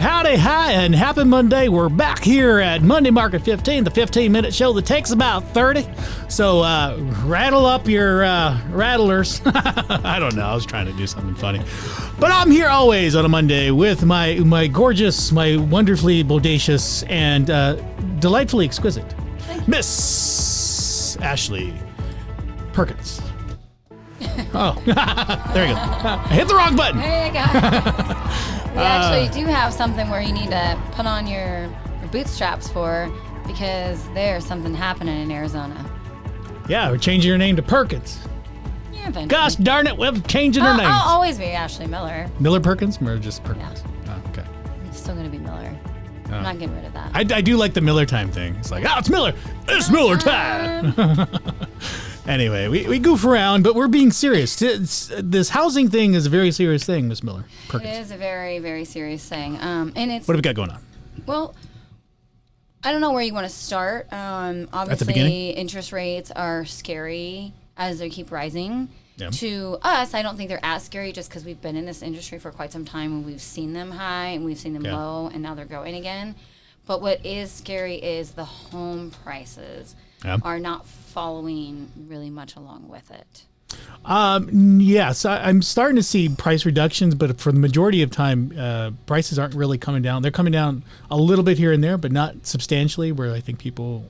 Howdy, hi, and happy Monday. We're back here at Monday Market 15, the 15-minute show that takes about 30. So rattle up your rattlers. I don't know. I was trying to do something funny. But I'm here always on a Monday with my gorgeous, my wonderfully bodacious, and delightfully exquisite Miss Ashley Perkins. Oh, there you go. I hit the wrong button. There you go. We actually do have something where you need to put on your bootstraps for, because there's something happening in Arizona. Yeah, we're changing your name to Perkins. Yeah, eventually. Gosh darn it, we're changing our names. I'll always be Ashley Miller. Miller Perkins or just Perkins? Yeah. Oh, okay. I'm still going to be Miller. I'm not getting rid of that. I do like the Miller time thing. It's like, it's Miller. It's Miller time. Anyway, we goof around, but we're being serious. This housing thing is a very serious thing, Miss Miller Perkins. It is a very, very serious thing. And it's... What have we got going on? Well, I don't know where you want to start. Obviously, At the beginning? interest rates are scary as they keep rising. Yeah. To us, I don't think they're as scary just because we've been in this industry for quite some time and we've seen them high and we've seen them low and now they're going again. But what is scary is the home prices are not following really much along with it. Yes, I'm starting to see price reductions, but for the majority of time, prices aren't really coming down. They're coming down a little bit here and there, but not substantially, where I think people,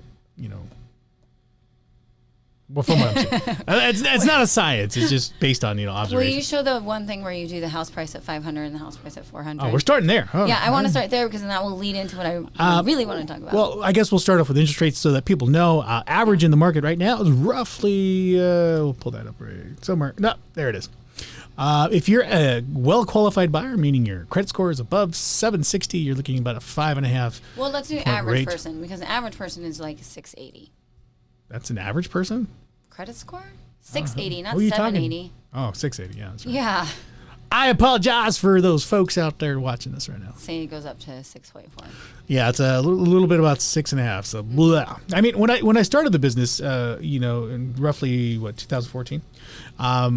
well, from what I'm saying. It's not a science. It's just based on, observation. Will you show the one thing where you do the house price at 500 and the house price at 400? Oh, we're starting there. Oh, yeah, I want to start there because then that will lead into what I really want to talk about. Well, I guess we'll start off with interest rates so that people know. Average in the market right now is roughly, we'll pull that up right somewhere. No, there it is. If you're a well-qualified buyer, meaning your credit score is above 760, you're looking at about a 5.5. Well, let's do average person, because an average person is like 680. That's an average person? Credit score? 680, not Who are you 780. Oh, 680, yeah. That's right. Yeah. I apologize for those folks out there watching this right now. Saying it goes up to 6.4. Yeah, it's a little bit about 6.5. So, blah. I mean, when I started the business, in roughly 2014, I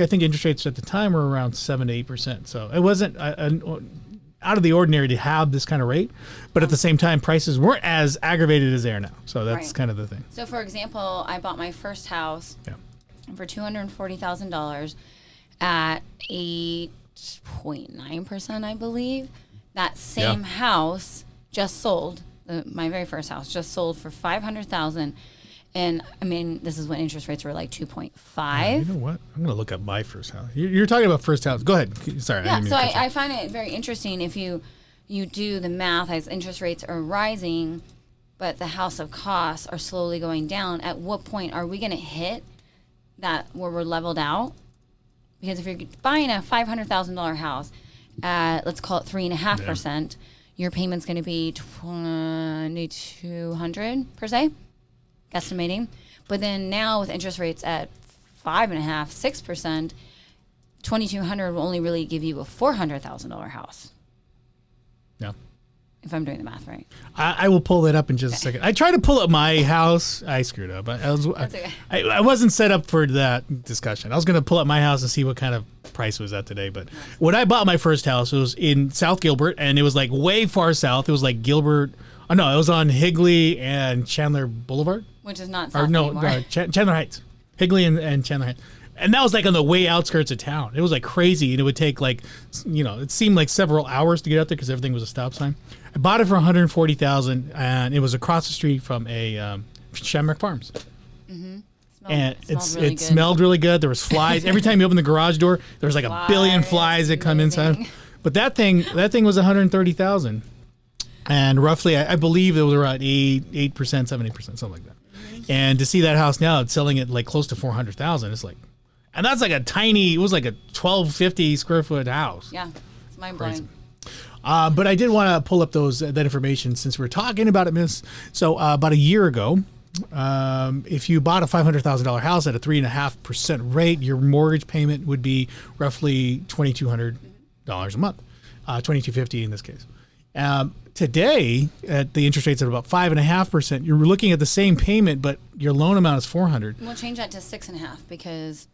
think interest rates at the time were around 7 to 8%. So it wasn't out of the ordinary to have this kind of rate, but at the same time, prices weren't as aggravated as they are now. So that's kind of the thing. So, for example, I bought my first house for $240,000 at 8.9%, I believe. That same house just sold. My very first house just sold for $500,000. And I mean, this is when interest rates were like 2.5. You know what? I'm going to look up my first house. You're talking about first house. Go ahead. Sorry. Yeah, so I find it very interesting if you do the math as interest rates are rising, but the house of costs are slowly going down. At what point are we going to hit that where we're leveled out? Because if you're buying a $500,000 house at, let's call it 3.5%, your payment's going to be $2,200 per se. Estimating, but then now with interest rates at 5.5%, 6%, $2,200 will only really give you a $400,000 house. Yeah, if I'm doing the math right. I will pull that up in just a second. I tried to pull up my house. I screwed up. That's okay. I wasn't set up for that discussion. I was going to pull up my house and see what kind of price was at today. But when I bought my first house, it was in South Gilbert, and it was like way far south. It was like Gilbert. Oh no, it was on Higley and Chandler Boulevard. Which is not south anymore. Chandler Heights. Higley and Chandler Heights. And that was like on the way outskirts of town. It was like crazy, and it would take like, it seemed like several hours to get out there because everything was a stop sign. I bought it for $140,000, and it was across the street from a Shamrock Farms. Mm-hmm. It smelled really good. There was flies. Every time you open the garage door, there was like a billion flies that come inside. But that thing was $130,000. And roughly, I believe it was around 8%, 7%, 8%, something like that. And to see that house now, it's selling at like close to $400,000. It's like, and that's like it was like a 1,250 square foot house. Yeah, it's mind blowing. But I did want to pull up that information since we're talking about it, Miss. So about a year ago, if you bought a $500,000 house at a 3.5% rate, your mortgage payment would be roughly $2,200 a month, $2,250 in this case. Today, at the interest rates at about 5.5%, you're looking at the same payment, but your loan amount is $400. We'll change that to 6.5 because.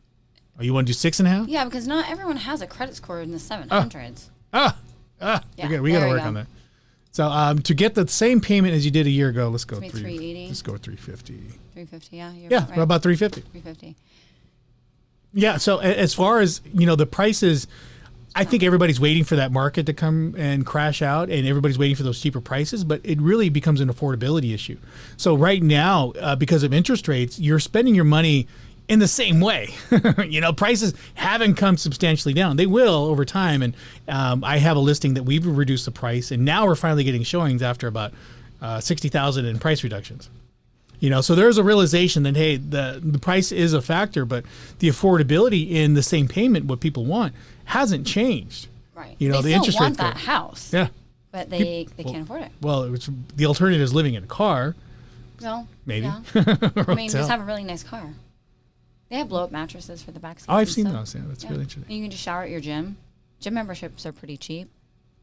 Oh, you want to do 6.5? Yeah, because not everyone has a credit score in the 700s. We got to work on that. So to get the same payment as you did a year ago, let's go It's gonna be 380. Let's go with 350. 350, yeah. You're Yeah, right. about 350. 350. Yeah. So as far as the prices, I think everybody's waiting for that market to come and crash out, and everybody's waiting for those cheaper prices. But it really becomes an affordability issue. So right now, because of interest rates, you're spending your money in the same way. Prices haven't come substantially down. They will over time. And I have a listing that we've reduced the price, and now we're finally getting showings after about 60,000 in price reductions. So there's a realization that, hey, the price is a factor, but the affordability in the same payment, what people want, hasn't changed. Right. The they interest still want rate that house. Yeah. But they can't afford it. Well, the alternative is living in a car. Well, maybe. Yeah. I mean, just have a really nice car. They have blow-up mattresses for the back seats. Oh, I've seen those. Yeah, that's really interesting. And you can just shower at your gym. Gym memberships are pretty cheap.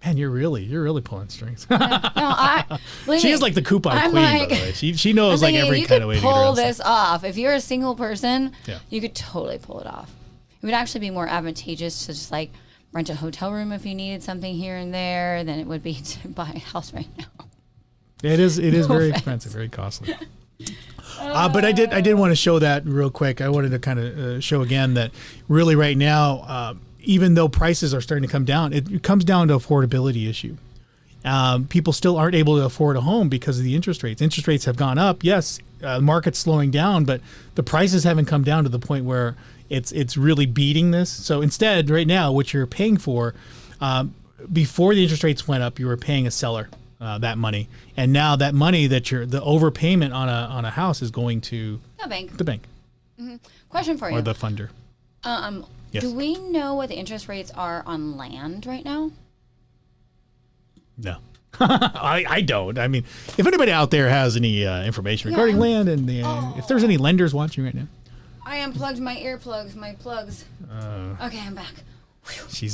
Man, you're really pulling strings. She is like the coupon queen, by the way. She knows like every kind of way to get around pull this off. If you're a single person, Yeah. you could totally pull it off. It would actually be more advantageous to just like rent a hotel room if you needed something here and there than it would be to buy a house right now. It is very expensive, very costly. But I did want to show that real quick. I wanted to kind of show again that really right now, even though prices are starting to come down, it comes down to affordability issue. People still aren't able to afford a home because of the interest rates. Interest rates have gone up. Yes, the market's slowing down, but the prices haven't come down to the point where it's really beating this. So instead, right now, what you're paying for, before the interest rates went up, you were paying a seller that money, and now that money that the overpayment on a house is going to The bank. the bank Question for you. or the funder. Yes. Do we know what the interest rates are on land right now? No. I don't. I mean, if anybody out there has any information regarding land and if there's any lenders watching right now. I unplugged my earplugs, my plugs. Okay, I'm back. She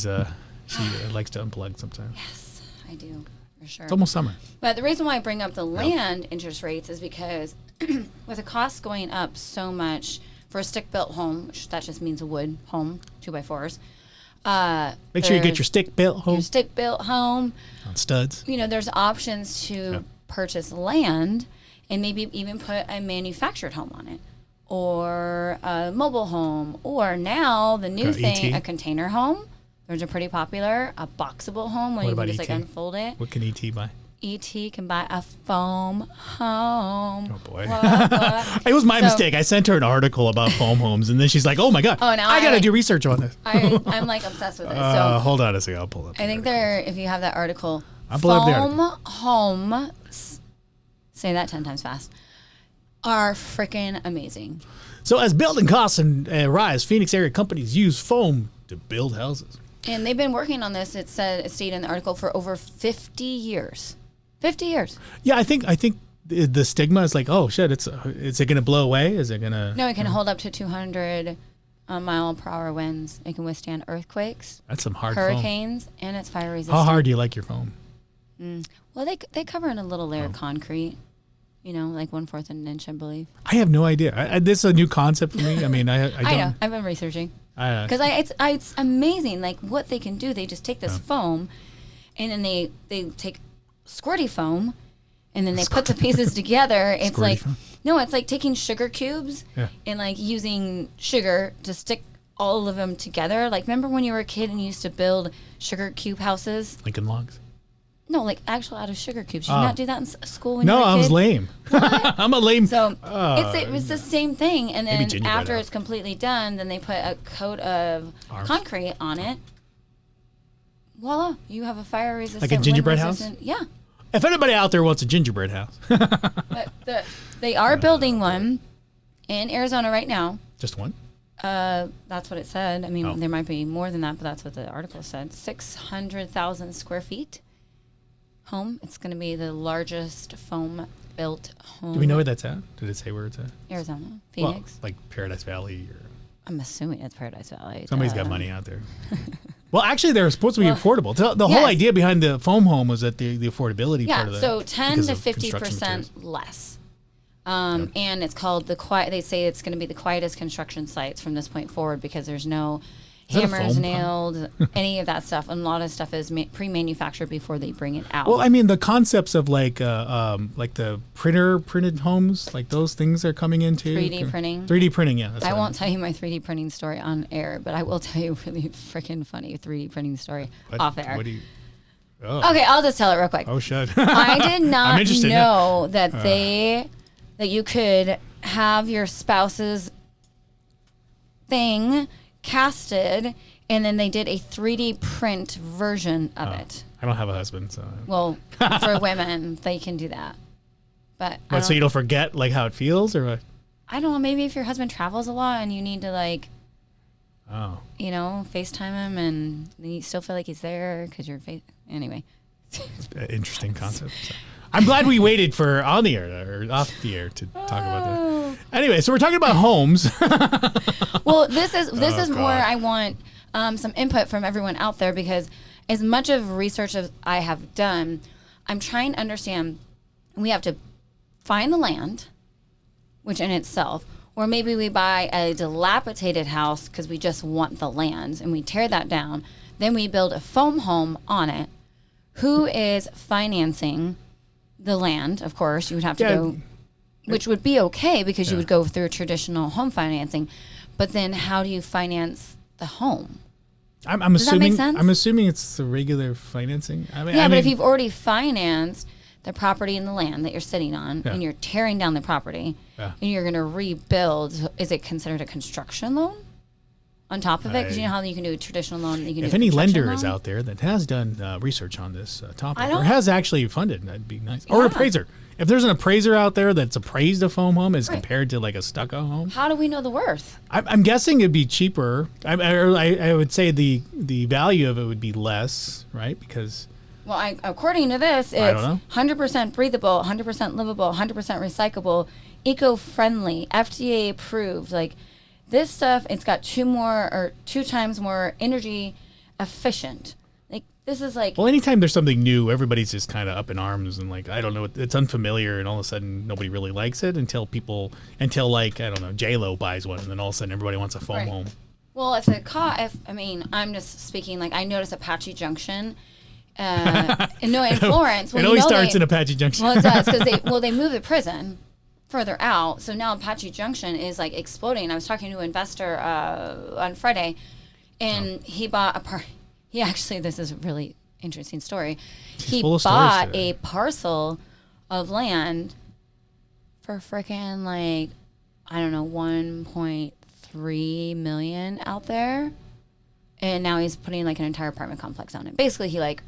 likes to unplug sometimes. Yes, I do, for sure. It's almost summer. But the reason why I bring up the land interest rates is because with the costs going up so much for a stick-built home, which that just means a wood home, 2x4s. Make sure you get your stick-built home. Your stick-built home. On studs. There's options to purchase land and maybe even put a manufactured home on it, or a mobile home, or now the new thing, ET? a container home. Those are pretty popular. A boxable home where What you can about just like ET? unfold it. What can ET buy? ET can buy a foam home. Oh boy. What? It was my mistake. I sent her an article about foam homes, and then she's like, "Oh my god, Oh, now I got to I- do research on this." I'm like obsessed with it. So Hold on a second. I'll pull up. I think if you have that article, I'll pull up the foam article. homes, say that 10 times fast, are freaking amazing. So as building costs rise, Phoenix area companies use foam to build houses. And they've been working on this, it stated in the article, for over 50 years. 50 years. Yeah, I think the stigma is like, oh shit, is it going to blow away? Is it going to? No, it can hold up to 200 mile per hour winds. It can withstand earthquakes, That's some hard foam. hurricanes, and it's fire resistant. How hard do you like your foam? Well, they cover in a little Oh. layer of concrete, like 1/4 an inch, I believe. I have no idea. This is a new concept for me. I mean, I don't. I know. I've been researching. Because it's amazing, like what they can do. They just take this foam, and then they take squirty foam, and then they put the pieces together. It's Squirty like foam? no, it's like taking sugar cubes and like using sugar to stick all of them together. Like remember when you were a kid and you used to build sugar cube houses? Lincoln Logs. No, like actual out of sugar cubes. Did you not do that in school when you No, were a kid? I was lame. I'm a lame. So it's the same thing, and Maybe then gingerbread after house. it's completely done, then they put a coat of Arms. concrete on it. Voila, you have a fire resistant. Like a gingerbread wind house? resistant- Yeah, If anybody out there wants a gingerbread house, but they are building one in Arizona right now. just one. That's what it said. I mean, Oh. there might be more than that, but that's what the article said. 600,000 square feet home. It's going to be the largest foam built home. Do we know where that's at? Did it say where it's at? Arizona, Well, Phoenix. like Paradise Valley, or I'm assuming it's Paradise Valley. somebody's got money out there. Well, actually, they're supposed to be affordable. The whole yes. idea behind the foam home was that the affordability part Yeah, of that. so 10 because to of construction 50% less. And it's called they say it's going to be the quietest construction sites from this point forward because there's no Is that a hammers, foam nailed, any of that stuff. And a lot of stuff is pre-manufactured before they bring it out. Well, I mean, the concepts of like the printed homes, like those things are coming into 3D printing. 3D printing, yeah. I won't tell you my 3D printing story on air, but I will tell you a really freaking funny 3D printing story off air. What do you? Oh. Okay, I'll just tell it real quick. Oh shit! I did not know now. that you could have your spouse's thing casted, and then they did a 3D print version of it. I don't have a husband, so. Well, for women, they can do that. But so you don't forget like how it feels, or what? I don't know. Maybe if your husband travels a lot and you need to like, FaceTime him, and you still feel like he's there because you're anyway. Interesting concept. So. I'm glad we waited for on the air or off the air to talk about that. Anyway, so we're talking about homes. Well, this is where I want some input from everyone out there, because as much of research as I have done, I'm trying to understand. We have to find the land, which in itself, or maybe we buy a dilapidated house because we just want the land, and we tear that down. Then we build a foam home on it. Who is financing the land? Of course, you would have to go, which would be okay because you would go through traditional home financing. But then how do you finance the home? I'm Does assuming. that make sense? I'm assuming it's the regular financing. But if you've already financed the property and the land that you're sitting on, and you're tearing down the property, and you're going to rebuild, is it considered a construction loan on top of it? Because you know how you can do a traditional loan. You can if do any lender loan? is out there that has done research on this topic, don't- or has actually funded, that'd be nice. Or an appraiser. If there's an appraiser out there that's appraised a foam home as compared to like a stucco home, How do we know the worth? I'm guessing it'd be cheaper. I would say the value of it would be less, right? Because Well, according to this, I don't it's know. 100% breathable, 100% livable, 100% recyclable, eco-friendly, FDA approved. Like this stuff, it's got two times more energy efficient. Like this is like, well, anytime there's something new, everybody's just kind of up in arms and like, I don't know, it's unfamiliar, and all of a sudden nobody really likes it until like, I don't know, J-Lo buys one, and then all of a sudden everybody wants a foam home. well, I'm just speaking, like I noticed Apache Junction, in Florence. It always starts in Apache Junction. Well, it does, because they moved the prison further out, so now Apache Junction is like exploding. I was talking to an investor on Friday, and he bought this is a really interesting story. He bought a parcel of land for freaking like, I don't know, 1.3 million out there, and now he's putting like an entire apartment complex on it. Basically, he like,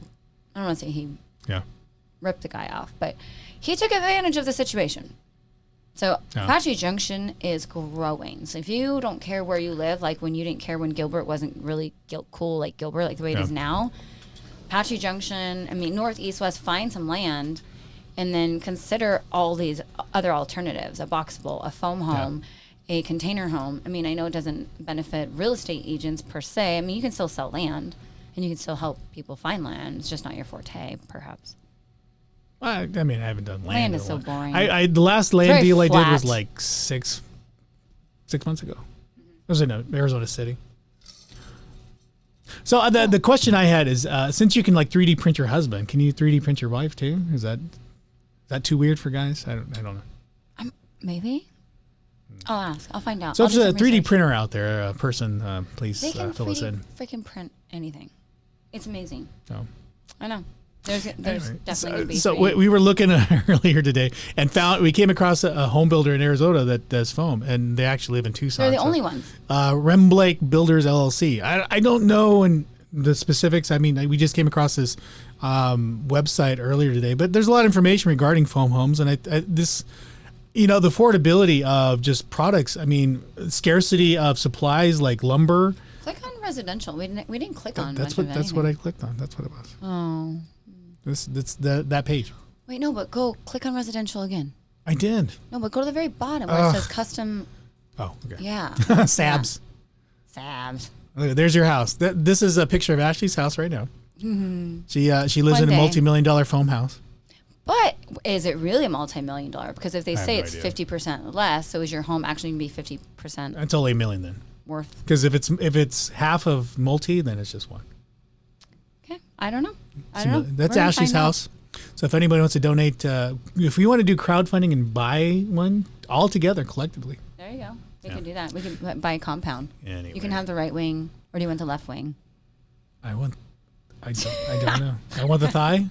I don't want to say he ripped the guy off, but he took advantage of the situation. So Apache Junction is growing. So if you don't care where you live, like when you didn't care when Gilbert wasn't really cool like Gilbert, like the way it is now, Apache Junction, north, east, west, find some land, and then consider all these other alternatives: a boxable, a foam home, a container home. I know it doesn't benefit real estate agents per se. You can still sell land, and you can still help people find land. It's just not your forte, perhaps. I haven't done land. Land is so boring. The last land deal I did was flat. like 6 months ago. It was in Arizona City. So the question I had is, since you can like 3D print your husband, can you 3D print your wife too? Is that too weird for guys? I don't know. Maybe. I'll ask. I'll find out. So I'll if do there's a some 3D research. printer out there, a person, please They can fill us in. freaking print anything. It's amazing. Oh. I know. There's Anyway, definitely going to be. So we were looking earlier today and we came across a home builder in Arizona that does foam, and they actually live in Tucson. They're the only ones. Remblake Builders LLC. I don't know and the specifics. We just came across this website earlier today, but there's a lot of information regarding foam homes, and the affordability of just products. Scarcity of supplies like lumber. Click on residential. We didn't click on. That's what I clicked on. That's what it was. Oh. That page. Wait, no, but go click on residential again. I did. No, but go to the very bottom where it says custom. Oh, okay. Yeah. Sabs. Yeah. Sabs. Okay, there's your house. This is a picture of Ashley's house right now. Mm-hmm. She lives One in a day. multi-million-dollar foam house. But is it really a multi-million dollar? Because if they I have say no it's idea. 50% less, so is your home actually going to be 50%? That's only $1 million then. worth. Because if it's half of multi, then it's just one. Okay, I don't know. I don't know. That's Ashley's house. So if anybody wants to donate, if we want to do crowdfunding and buy one all together collectively. There you go. We can do that. We can buy a compound. Anyway. You can have the right wing, or do you want the left wing? I don't know. I want the thigh,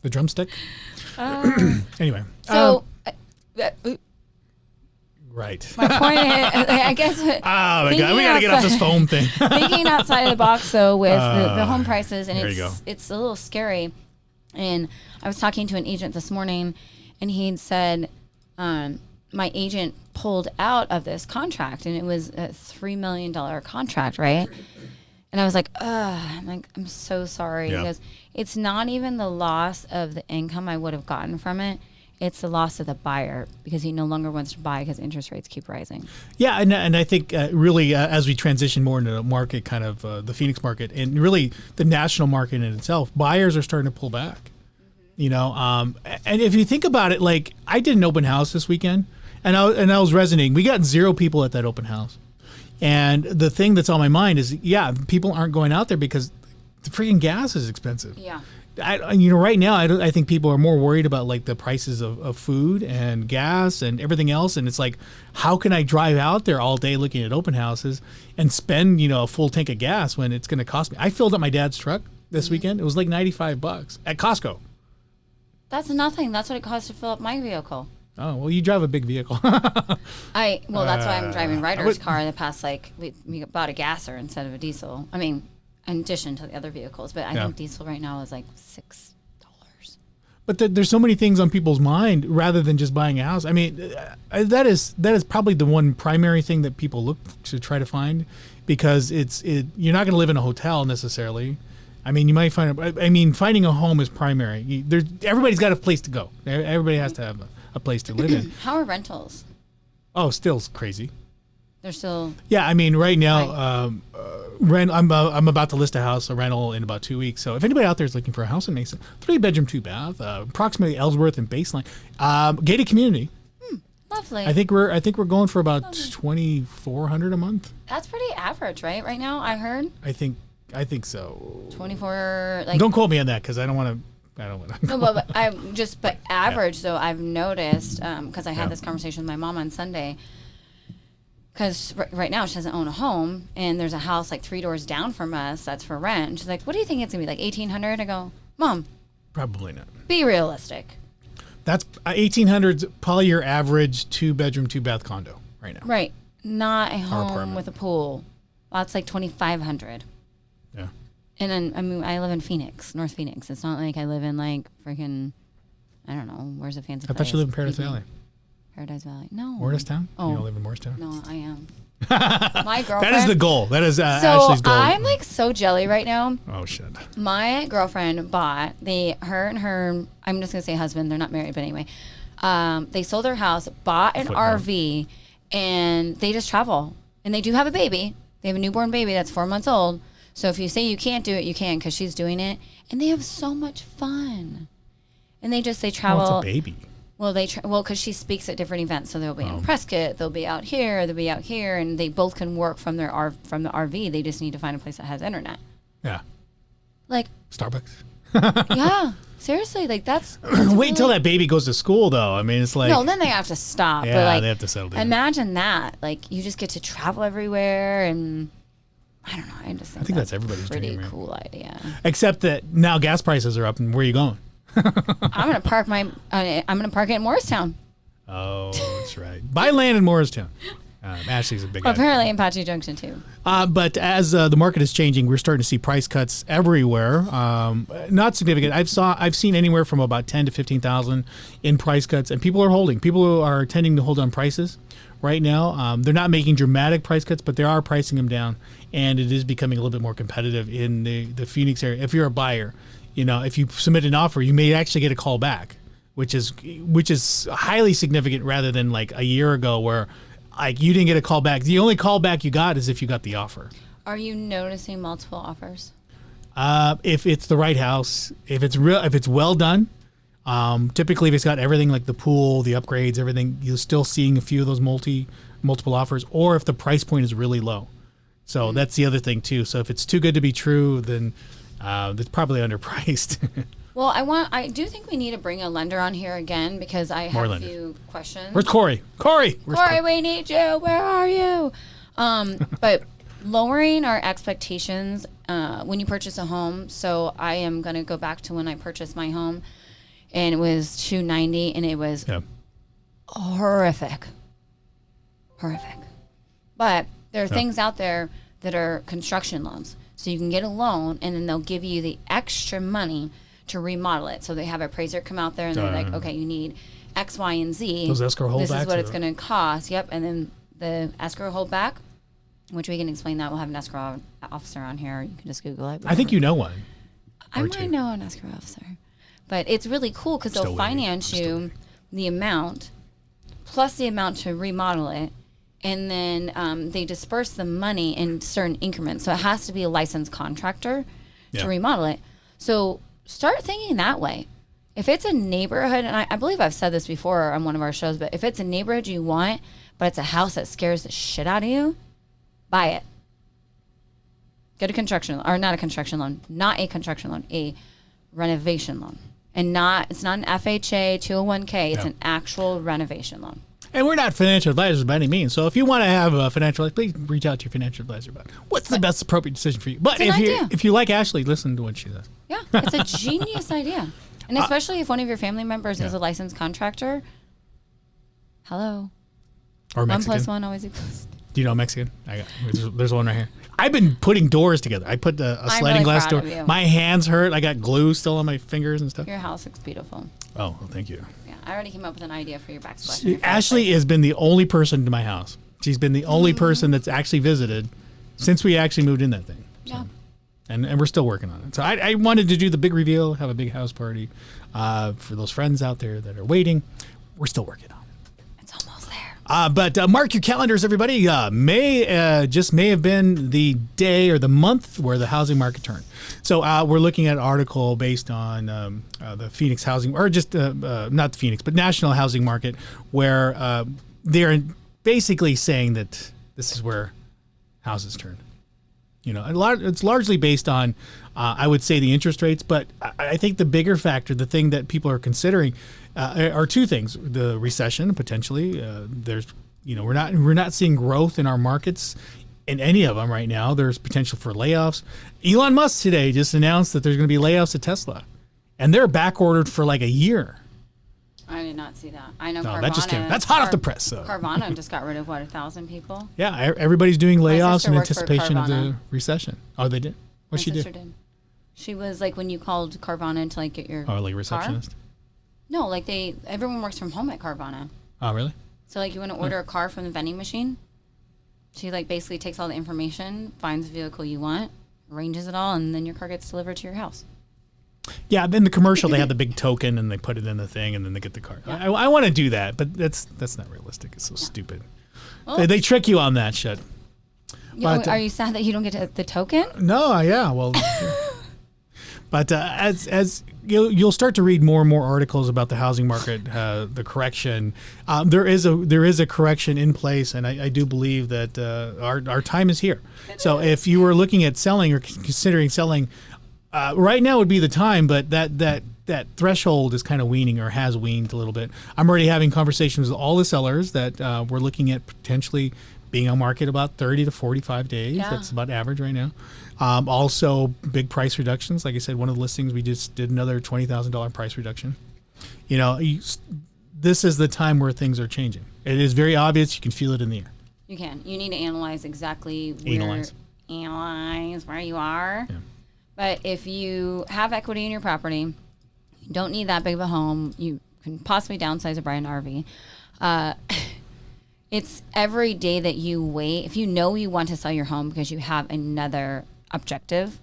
the drumstick. Anyway. So. Right. My point is, I guess. Oh my God, we gotta get off this foam thing. Thinking outside of the box, though, with the home prices, and it's a little scary. And I was talking to an agent this morning, and he'd said, my agent pulled out of this contract, and it was a $3 million contract, right? And I was like, I'm so sorry. Yeah. He goes, it's not even the loss of the income I would have gotten from it. It's the loss of the buyer because he no longer wants to buy because interest rates keep rising. Yeah, and I think really as we transition more into the market, kind of the Phoenix market, and really the national market in itself, buyers are starting to pull back. You know, and if you think about it, like I did an open house this weekend, and I was resonating. We got 0 people at that open house, and the thing that's on my mind is, people aren't going out there because the freaking gas is expensive. Yeah. Right now, I think people are more worried about like the prices of food and gas and everything else. And it's like, how can I drive out there all day looking at open houses and spend, a full tank of gas when it's going to cost me? I filled up my dad's truck this weekend. It was like $95 at Costco. That's nothing. That's what it costs to fill up my vehicle. Oh, well, you drive a big vehicle. That's why I'm driving Ryder's car in the past. Like we bought a gasser instead of a diesel. I mean, in addition to the other vehicles, but I think diesel right now is like $6. But there's so many things on people's mind rather than just buying a house. I mean, that is probably the one primary thing that people look to try to find, because you're not going to live in a hotel necessarily. I mean, you might finding a home is primary. Everybody's got a place to go. Everybody has to have a place to live in. How are rentals? Oh, still crazy. They're still. Yeah, I mean, right now, rent. I'm about to list a rental in about 2 weeks. So if anybody out there is looking for a house in Mason, 3-bedroom, 2-bath, approximately Ellsworth and Baseline, gated community. Lovely. I think we're going for about $2,400 a month. That's pretty average, right now, I heard. I think so. 24. Don't quote me on that because I don't want to. No, but average though. I've noticed because I had this conversation with my mom on Sunday. Because right now she doesn't own a home, and there's a house like 3 doors down from us that's for rent. And she's like, "What do you think it's gonna be, like $1,800?" I go, "Mom, probably not. Be realistic." That's $1,800's probably your average 2-bedroom, 2-bath condo right now. Right, not a home apartment with a pool. That's like $2,500. Yeah. And then I live in Phoenix, North Phoenix. It's not like I live in like freaking, I don't know, where's the fancy place? I thought you lived in Paradise Valley. Paradise Valley. No. Morristown? Oh. You don't live in Morristown? No, I am. My girlfriend. That is the goal. That is Ashley's goal. I'm like so jelly right now. Oh shit. My girlfriend bought her and her, I'm just gonna say husband, they're not married, but anyway. They sold their house, bought an RV, and they just travel. And they do have a baby. They have a newborn baby that's 4 months old. So if you say you can't do it, you can, because she's doing it. And they have so much fun. And they travel. Oh, it's a baby. Well, because she speaks at different events, so they'll be in Prescott, they'll be out here, and they both can work from the RV. They just need to find a place that has internet. Yeah. Like Starbucks. Yeah, seriously, like that's wait until that baby goes to school, though. I mean, it's like no, then they have to stop. Yeah, but like, they have to settle down. Imagine that, like you just get to travel everywhere, and I don't know. I think that's everybody's pretty dream, right? cool idea. Except that now gas prices are up, and where are you going? I'm gonna park it in Morristown. Oh, that's right. Buy land in Morristown. Ashley's a big. Apparently in Apache Junction too. But as the market is changing, we're starting to see price cuts everywhere. Not significant. I've seen anywhere from about 10 to 15,000 in price cuts, and people are holding. People are tending to hold on prices right now. They're not making dramatic price cuts, but they are pricing them down, and it is becoming a little bit more competitive in the Phoenix area. If you're a buyer, if you submit an offer, you may actually get a call back, which is highly significant rather than like a year ago where like you didn't get a call back. The only call back you got is if you got the offer. Are you noticing multiple offers? If it's the right house, if it's well done, typically if it's got everything like the pool, the upgrades, everything, you're still seeing a few of those multi multiple offers, or if the price point is really low. So that's the other thing too. So if it's too good to be true, then it's probably underpriced. Well, I do think we need to bring a lender on here again because I have a few questions. Where's Corey? Corey, we need you. Where are you? But lowering our expectations when you purchase a home. So I am going to go back to when I purchased my home, and it was $290, and it was horrific. But there are things out there that are construction loans. So you can get a loan, and then they'll give you the extra money to remodel it. So they have an appraiser come out there, and they're like, okay, you need X, Y, and Z. Those escrow holdbacks. This is what it's going to cost. Yep. And then the escrow holdback, which we can explain that. We'll have an escrow officer on here. You can just Google it. I think you know one. I might know an escrow officer. But it's really cool because they'll finance you the amount plus the amount to remodel it. And then they disperse the money in certain increments. So it has to be a licensed contractor to remodel it. So start thinking that way. If it's a neighborhood, and I believe I've said this before on one of our shows, but if it's a neighborhood you want, but it's a house that scares the shit out of you, buy it. Get a construction loan, or not a construction loan, a renovation loan. And it's not an FHA, 201k, it's an actual renovation loan. And we're not financial advisors by any means. So if you want to have a financial advisor, please reach out to your financial advisor about what's the best appropriate decision for you. But if you like Ashley, listen to what she says. Yeah, it's a genius idea. And especially if one of your family members is a licensed contractor. Hello. Or Mexican. 1 + 1 always equals. Do you know Mexican? There's one right here. I've been putting doors together. I put a sliding glass door. My hands hurt. I got glue still on my fingers and stuff. Your house looks beautiful. Oh, well, thank you. Yeah, I already came up with an idea for your backsplash. Ashley has been the only person to my house. She's been the only person that's actually visited since we actually moved in that thing. So. Yeah. And we're still working on it. So I wanted to do the big reveal, have a big house party for those friends out there that are waiting. We're still working on it. It's almost there. But mark your calendars, everybody. May have been the day or the month where the housing market turned. So we're looking at an article based on the Phoenix housing, or just not the Phoenix, but national housing market, where they're basically saying that this is where houses turned. You know, it's largely based on, I would say, the interest rates. But I think the bigger factor, the thing that people are considering, are two things: the recession potentially. We're not seeing growth in our markets in any of them right now. There's potential for layoffs. Elon Musk today just announced that there's going to be layoffs at Tesla, and they're back ordered for like a year. I did not see that. I know Carvana. That just came. That's hot off the press. So. Carvana just got rid of 1,000 people. Yeah, everybody's doing layoffs in anticipation of the recession. Oh, they did. What'd she do? Did. She was like when you called Carvana to like get your like a receptionist. Car? No, like everyone works from home at Carvana. Oh, really? So like you want to order a car from the vending machine. She like basically takes all the information, finds the vehicle you want, arranges it all, and then your car gets delivered to your house. Yeah, then the commercial, they have the big token and they put it in the thing and then they get the car. Yeah. I want to do that, but that's not realistic. It's so stupid. Well, they trick you on that shit. But, are you sad that you don't get the token? No, yeah, well, but as you'll start to read more and more articles about the housing market, the correction. There is a correction in place, and I do believe that our time is here. So if you were looking at selling or considering selling. Right now would be the time, but that threshold is kind of weaning or has weaned a little bit. I'm already having conversations with all the sellers that we're looking at potentially being on market about 30 to 45 days. Yeah. That's about average right now. Also, big price reductions. Like I said, one of the listings, we just did another $20,000 price reduction. You know, this is the time where things are changing. It is very obvious. You can feel it in the air. You can. You need to analyze exactly analyze where you are. Yeah. But if you have equity in your property, you don't need that big of a home, you can possibly downsize or buy an RV. It's every day that you wait. If you know you want to sell your home because you have another objective,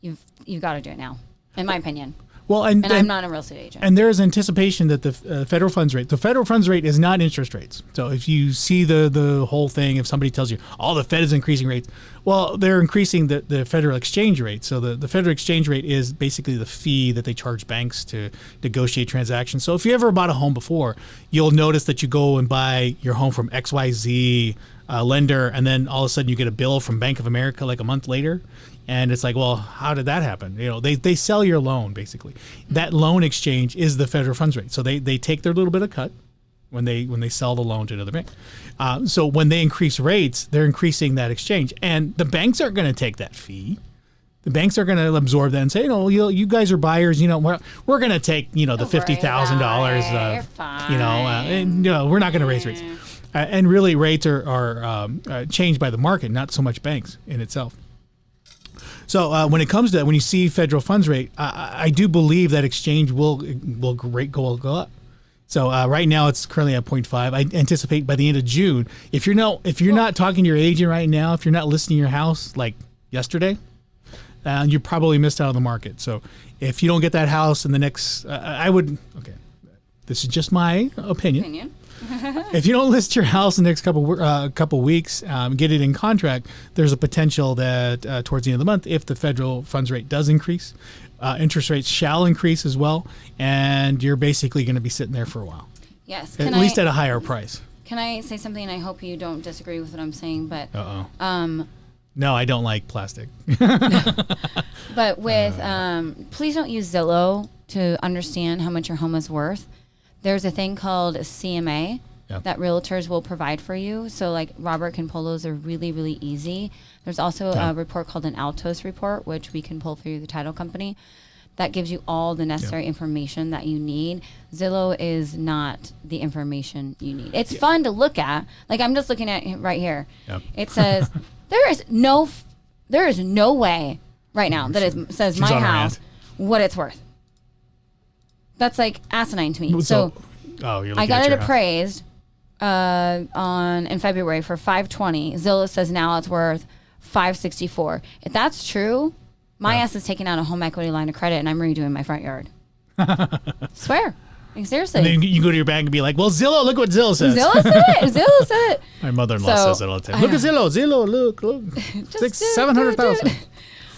you've got to do it now, in my opinion. Well, and I'm not a real estate agent. And there is anticipation that the federal funds rate, the federal funds rate is not interest rates. So if you see the whole thing, if somebody tells you, oh, the Fed is increasing rates, well, they're increasing the federal exchange rate. So the federal exchange rate is basically the fee that they charge banks to negotiate transactions. So if you ever bought a home before, you'll notice that you go and buy your home from XYZ lender, and then all of a sudden you get a bill from Bank of America like a month later. And it's like, well, how did that happen? They sell your loan, basically. That loan exchange is the federal funds rate. So they take their little bit of cut when they sell the loan to another bank. So when they increase rates, they're increasing that exchange. And the banks aren't going to take that fee. The banks are going to absorb that and say, you guys are buyers. We're going to take the $50,000. And we're not going to raise rates. And really, rates are changed by the market, not so much banks in itself. So when it comes to that, when you see federal funds rate, I do believe that exchange will go up. So right now it's currently at 0.5. I anticipate by the end of June, if you're not talking to your agent right now, if you're not listing your house like yesterday, you probably missed out on the market. So if you don't get that house in the next, this is just my opinion. If you don't list your house in the next couple weeks, get it in contract, there's a potential that towards the end of the month, if the federal funds rate does increase, interest rates shall increase as well, and you're basically going to be sitting there for a while. Yes. At least at a higher price. Can I say something? I hope you don't disagree with what I'm saying, but no, I don't like plastic. But with please don't use Zillow to understand how much your home is worth. There's a thing called a CMA that realtors will provide for you. So like Robert can pull those are really, really easy. There's also a report called an Altos report, which we can pull through the title company. That gives you all the necessary information that you need. Zillow is not the information you need. It's fun to look at. Like I'm just looking at it right here. Yep. It says there is no way right now that it says my house what it's worth. That's like asinine to me. So I got it appraised in February for $520. Zillow says now it's worth $564. If that's true, my ass is taking out a home equity line of credit and I'm redoing my front yard. Swear. Like, seriously. And then you go to your bank and be like, well, Zillow, look what Zillow says. Zillow said it. Zillow said it. My mother-in-law says it all the time. Look at Zillow. Zillow, look. 700,000.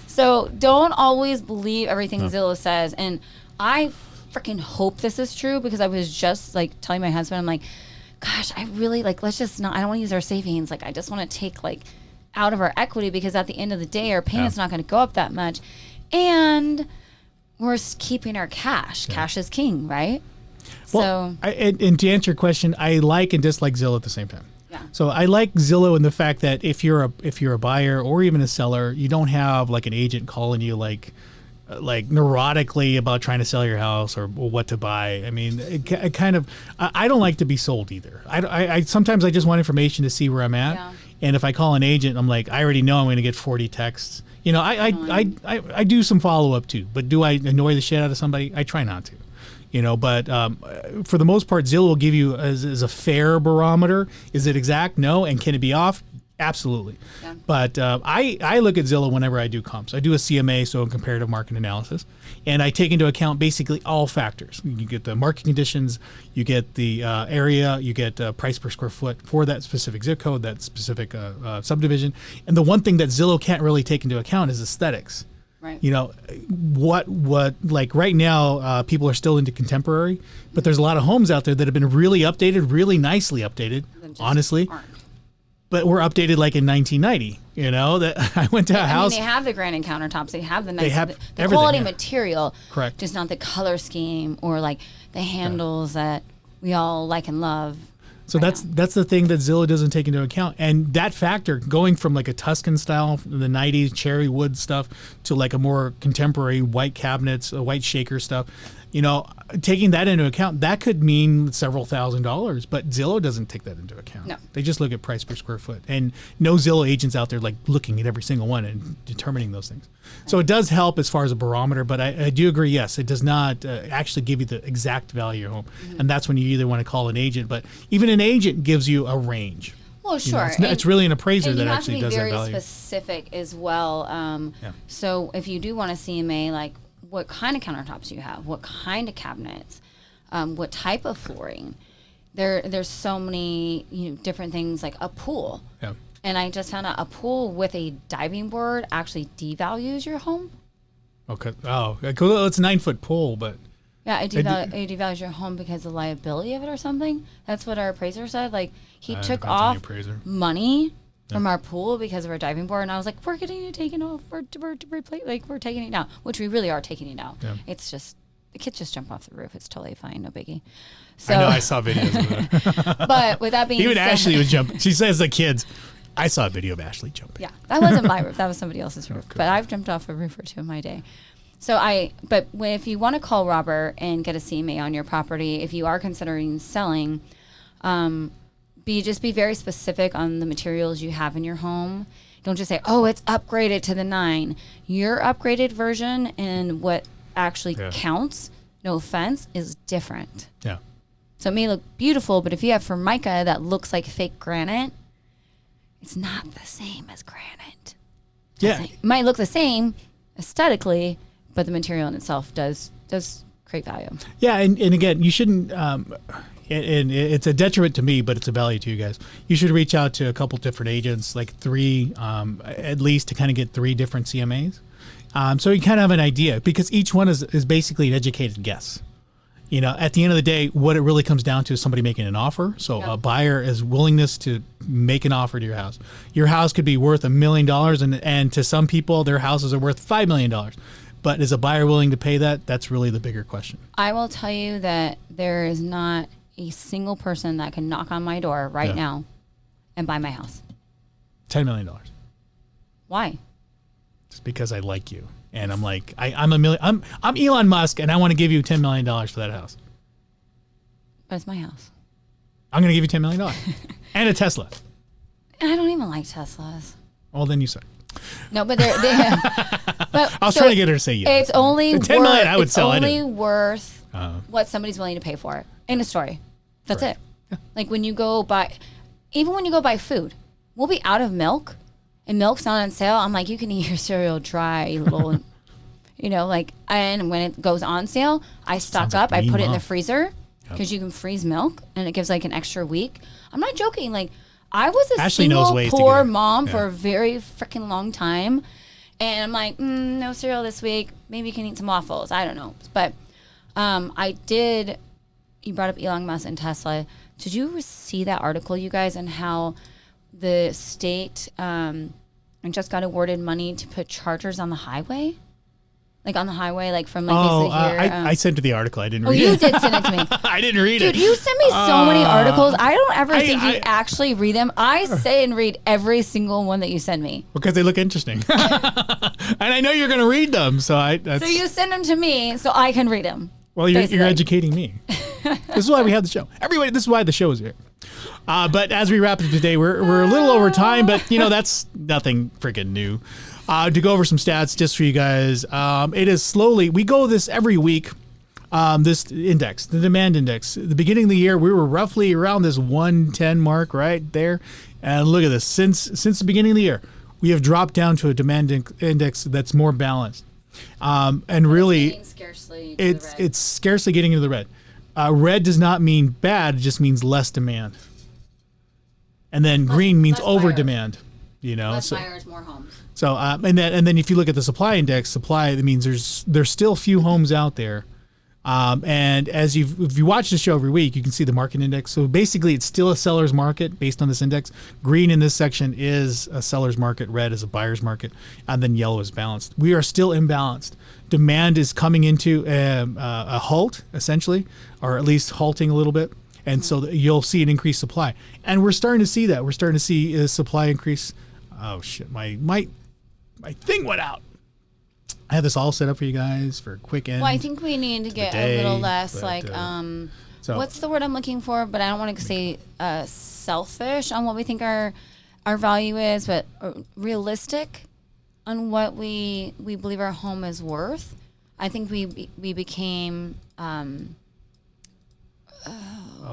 So don't always believe everything Zillow says. And I freaking hope this is true because I was just like telling my husband, I'm like, gosh, I really let's just not, I don't want to use our savings. Like, I just want to take out of our equity because at the end of the day, our payment's not going to go up that much. And we're keeping our cash. Yeah. Cash is king, right? Well, and to answer your question, I like and dislike Zillow at the same time. Yeah. So I like Zillow in the fact that if you're a buyer or even a seller, you don't have like an agent calling you like neurotically about trying to sell your house or what to buy. I mean, it kind of, I don't like to be sold either. I sometimes I just want information to see where I'm at. Yeah. And if I call an agent, I'm like, I already know I'm going to get 40 texts. I do some follow up too, but do I annoy the shit out of somebody? I try not to. But for the most part, Zillow will give you as a fair barometer. Is it exact? No. And can it be off? Absolutely. Yeah. But I look at Zillow whenever I do comps. I do a CMA, so a comparative market analysis, and I take into account basically all factors. You get the market conditions, you get the area, you get price per square foot for that specific zip code, that specific subdivision. And the one thing that Zillow can't really take into account is aesthetics. Right. What like right now, people are still into contemporary, but there's a lot of homes out there that have been really updated, really nicely updated, honestly. Aren't. But we're updated like in 1990, that I went to a house. They have the granite countertops. They have the nice, the quality material. Correct. Just not the color scheme or like the handles that we all like and love. So that's the thing that Zillow doesn't take into account. And that factor, going from like a Tuscan style, the 90s cherry wood stuff, to like a more contemporary white cabinets, white shaker stuff, taking that into account, that could mean several $1,000s, but Zillow doesn't take that into account. No. They just look at price per square foot. And no Zillow agents out there like looking at every single one and determining those things. So it does help as far as a barometer, but I do agree, yes, it does not actually give you the exact value of your home. Mm-hmm. And that's when you either want to call an agent, but even an agent gives you a range. Well, sure. It's really an appraiser that actually does that value. You have to be very specific as well. So if you do want a CMA, like what kind of countertops you have, what kind of cabinets, what type of flooring. There's so many different things, like a pool. Yeah. And I just found out a pool with a diving board actually devalues your home. Okay. Oh, cool. It's a 9-foot pool, but Yeah, it devalues your home because of the liability of it or something. That's what our appraiser said. Like, he took off money from our pool because of our diving board, and I was like, "We're getting it taken off. We're taking it down," which we really are taking it down. Yeah. It's just the kids just jump off the roof. It's totally fine, no biggie. So, I know, I saw videos of that. But with that being Even said, Ashley was jumping. She says the kids. I saw a video of Ashley jumping. Yeah, that wasn't my roof. That was somebody else's roof. But I've jumped off a roof or two in my day. So if you want to call Robert and get a CMA on your property, if you are considering selling, be very specific on the materials you have in your home. Don't just say, "Oh, it's upgraded to the 9." Your upgraded version and what actually counts, no offense, is different. Yeah. So it may look beautiful, but if you have Formica that looks like fake granite, it's not the same as granite. Yeah. It might look the same aesthetically, but the material in itself does create value. Yeah, and again, you shouldn't. And it's a detriment to me, but it's a value to you guys. You should reach out to a couple different agents, like 3 at least, to kind of get 3 different CMAs, so you kind of have an idea, because each one is basically an educated guess. At the end of the day, what it really comes down to is somebody making an offer. So a buyer is willingness to make an offer to your house. Your house could be worth $1 million, and to some people, their houses are worth $5 million. But is a buyer willing to pay that? That's really the bigger question. I will tell you that there is not a single person that can knock on my door right now and buy my house. $10 million. Why? Just because I like you. And I'm like, I'm Elon Musk, and I want to give you $10 million for that house. But it's my house. I'm going to give you $10 million. And a Tesla. I don't even like Teslas. Well, then you suck. No, but they're but I was trying to get her to say yes. It's only $10 million I would sell. It's only worth what somebody's willing to pay for it. End of story. That's it. Yeah. Like when you go buy food, we'll be out of milk, and milk's not on sale. I'm like, you can eat your cereal dry, you little, and when it goes on sale, I stock up. I put it in the freezer because you can freeze milk, and it gives like an extra week. I'm not joking. Like, I was a single poor mom for a very freaking long time, and I'm like, no cereal this week. Maybe you can eat some waffles. I don't know, but I did. You brought up Elon Musk and Tesla. Did you see that article, you guys, on how the state just got awarded money to put chargers on the highway? Like on the highway, like from basically here. I sent to the article. I didn't read it. Oh, you did send it to me. I didn't read it. Dude, you send me so many articles. I don't ever think you actually read them. I say and read every single one that you send me. Because they look interesting. And I know you're going to read them. So you send them to me so I can read them. Well, you're educating me. This is why we have the show. Everybody, this is why the show is here. But as we wrap up today, we're a little over time, but that's nothing freaking new. To go over some stats just for you guys, it is slowly. We go this every week. This index, the demand index. At the beginning of the year, we were roughly around this 110 mark right there, and look at this. Since the beginning of the year, we have dropped down to a demand index that's more balanced. And really, it's scarcely getting into the red. Red does not mean bad; it just means less demand. And then green means over demand. Less buyers, more homes. So and then if you look at the supply index, that means there's still few homes out there. And if you watch the show every week, you can see the market index. So basically, it's still a seller's market based on this index. Green in this section is a seller's market. Red is a buyer's market, and then yellow is balanced. We are still imbalanced. Demand is coming into a halt, essentially, or at least halting a little bit. And so you'll see an increased supply, and we're starting to see that. We're starting to see a supply increase. Oh shit! My thing went out. I had this all set up for you guys for a quick end. Well, I think we need to get a little less what's the word I'm looking for? But I don't want to say selfish on what we think our value is, but realistic on what we believe our home is worth. I think we became a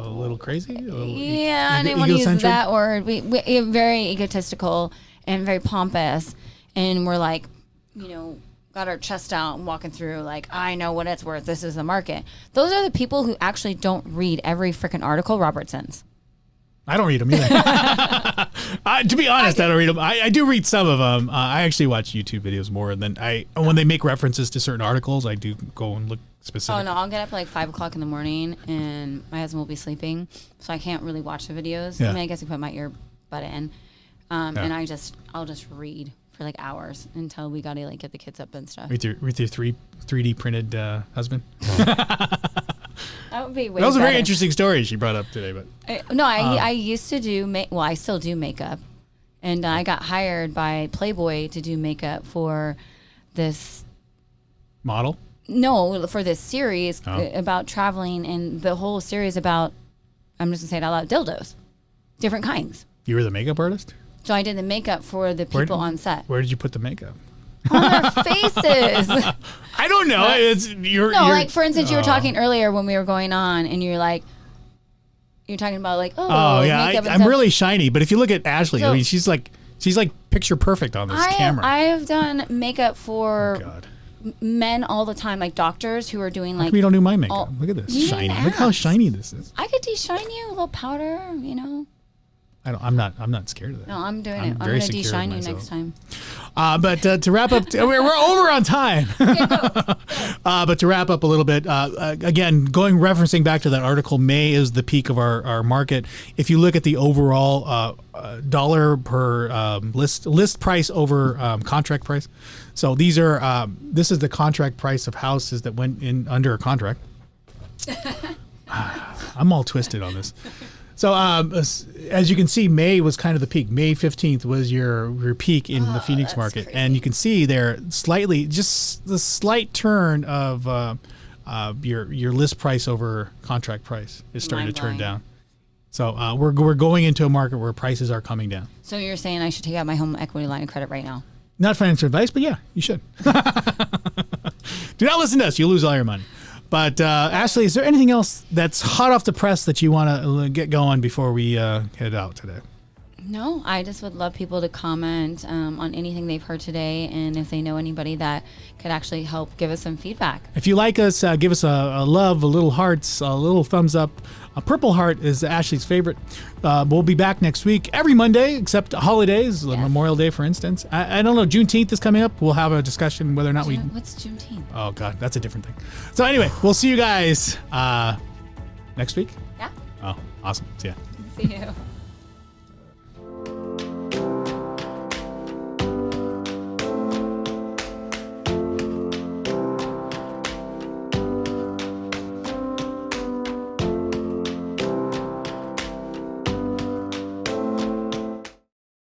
little crazy. I didn't want to use that word. We very egotistical and very pompous, and we're like, got our chest out and walking through like, I know what it's worth. This is the market. Those are the people who actually don't read every freaking article Robert sends. I don't read them either. To be honest, I don't read them. I do read some of them. I actually watch YouTube videos more than when they make references to certain articles, I do go and look specific. Oh no, I'll get up like 5 o'clock in the morning and my husband will be sleeping. So I can't really watch the videos. Yeah. I mean, I guess I put my earbud in. And I'll just read for like hours until we gotta like get the kids up and stuff. With your 3D printed husband? That would be way That was a very better. interesting story she brought up today. But I used to do I still do makeup, and I got hired by Playboy to do makeup for this. model? No, for this series about traveling, and the whole series about, I'm just gonna say it out loud, dildos, different kinds. You were the makeup artist? So I did the makeup for the people on set. Where did you put the makeup? On their faces. I don't know. Like for instance, you were talking earlier when we were going on, and you're talking about like, oh yeah, makeup and I'm stuff. really shiny. But if you look at Ashley, So- I mean, she's like picture perfect on this camera. I have done makeup for God. men all the time, like doctors who are doing How like. come you don't do my makeup? all- Look at this, You shiny. didn't Look how ask. shiny this is. I could de-shine you, a little powder, you know. I'm not scared of that. No, I'm doing I'm it. I'm very gonna secure de-shine with you myself. next time. But to wrap up, we're over on time. But to wrap up a little bit, again, referencing back to that article, May is the peak of our market. If you look at the overall dollar per list price over contract price, so this is the contract price of houses that went in under a contract. I'm all twisted on this. So as you can see, May was kind of the peak. May 15th was your peak in the Phoenix that's market. crazy. And you can see there just the slight turn of your list price over contract price is starting to turn Mind-blowing. down. So we're going into a market where prices are coming down. So you're saying I should take out my home equity line of credit right now? Not financial advice, but yeah, you should. Do not listen to us. You'll lose all your money. But Ashley, is there anything else that's hot off the press that you want to get going before we head out today? No, I just would love people to comment on anything they've heard today, and if they know anybody that could actually help, give us some feedback. If you like us, give us a love, a little hearts, a little thumbs up. A purple heart is Ashley's favorite. We'll be back next week, every Monday, except holidays, like Memorial Day, for instance. I don't know, Juneteenth is coming up. We'll have a discussion whether or not What's Juneteenth? Oh, God, that's a different thing. So anyway, we'll see you guys next week. Yeah. Oh, awesome. See ya. See you.